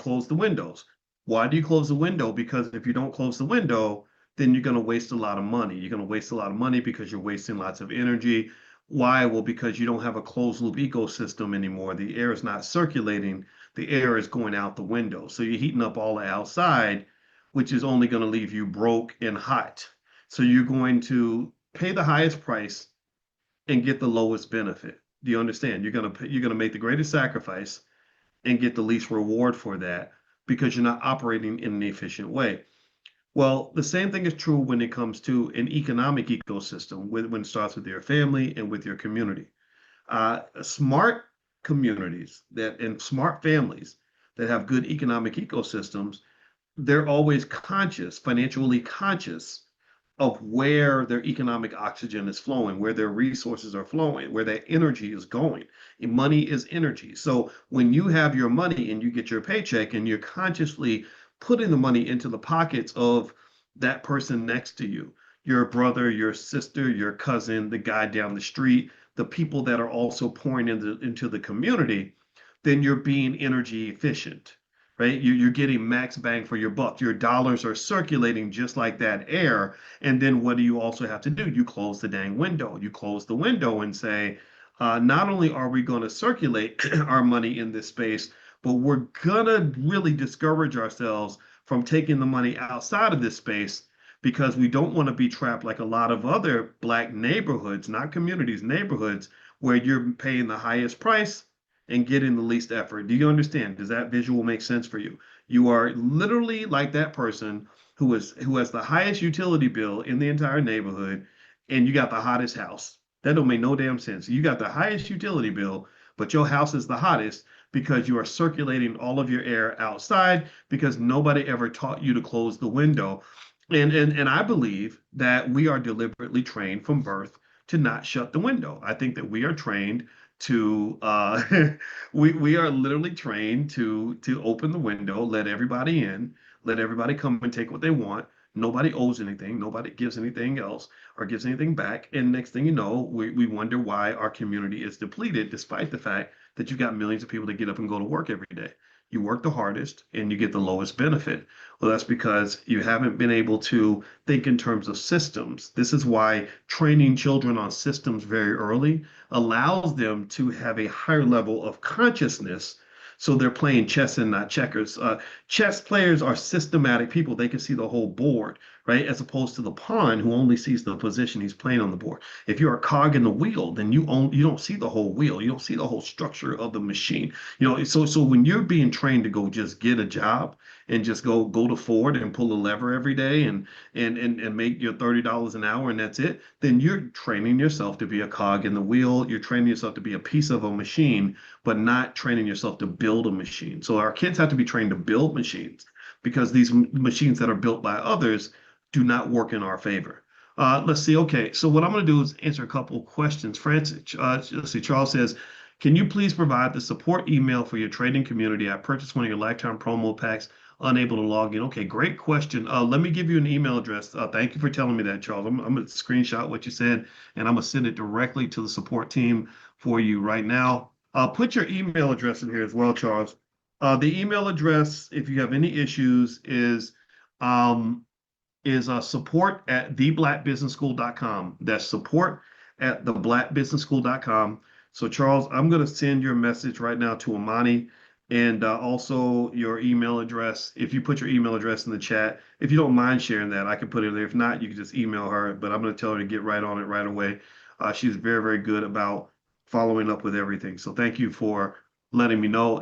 close the windows. Why do you close the window? Because if you don't close the window, then you're going to waste a lot of money. You're going to waste a lot of money because you're wasting lots of energy. Why? Well, because you don't have a closed loop ecosystem anymore. The air is not circulating. The air is going out the window. So you're heating up all the outside, which is only going to leave you broke and hot. So you're going to pay the highest price and get the lowest benefit. Do you understand? You're gonna make the greatest sacrifice and get the least reward for that because you're not operating in an efficient way. Well, the same thing is true when it comes to an economic ecosystem, when it starts with your family and with your community. Smart communities that and smart families that have good economic ecosystems, they're always conscious, financially conscious of where their economic oxygen is flowing, where their resources are flowing, where their energy is going. And money is energy. So when you have your money and you get your paycheck and you're consciously putting the money into the pockets of that person next to you, your brother, your sister, your cousin, the guy down the street, the people that are also pouring into the community, then you're being energy efficient, right? You're getting max bang for your buck. Your dollars are circulating just like that air. And then what do you also have to do? You close the dang window. You close the window and say, not only are we going to circulate our money in this space, but we're going to really discourage ourselves from taking the money outside of this space because we don't want to be trapped like a lot of other Black neighborhoods, not communities, neighborhoods, where you're paying the highest price and getting the least effort. Do you understand? Does that visual make sense for you? You are literally like that person who has the highest utility bill in the entire neighborhood, and you got the hottest house. That don't make no damn sense. You got the highest utility bill, but your house is the hottest because you are circulating all of your air outside because nobody ever taught you to close the window. And I believe that we are deliberately trained from birth to not shut the window. I think that we are trained to we are literally trained to open the window, let everybody in, let everybody come and take what they want. Nobody owes anything, nobody gives anything else or gives anything back. And next thing you know, we wonder why our community is depleted, despite the fact that you've got millions of people that get up and go to work every day. You work the hardest and you get the lowest benefit. Well, that's because you haven't been able to think in terms of systems. This is why training children on systems very early allows them to have a higher level of consciousness. So they're playing chess and not checkers. Chess players are systematic people. They can see the whole board, right? As opposed to the pawn who only sees the position he's playing on the board. If you're a cog in the wheel, then you don't see the whole wheel. You don't see the whole structure of the machine. So when you're being trained to go just get a job and just go to Ford and pull a lever every day and make your $30 an hour and that's it, then you're training yourself to be a cog in the wheel. You're training yourself to be a piece of a machine, but not training yourself to build a machine. So our kids have to be trained to build machines because these machines that are built by others do not work in our favor. Let's see. Okay, so what I'm going to do is answer a couple of questions. Francis, let's see. Charles says, "Can you please provide the support email for your trading community? I purchased one of your lifetime promo packs, unable to log in." Okay, great question. Let me give you an email address. Thank you for telling me that, Charles. I'm going to screenshot what you said, and I'm going to send it directly to the support team for you right now. Put your email address in here as well, Charles. The email address, if you have any issues, is support at theblackbusinessschool.com. That's support at theblackbusinessschool.com. So Charles, I'm going to send your message right now to Amani and also your email address. If you put your email address in the chat, if you don't mind sharing that, I can put it there. If not, you can just email her, but I'm going to tell her to get right on it right away. She's very, very good about following up with everything. So thank you for letting me know.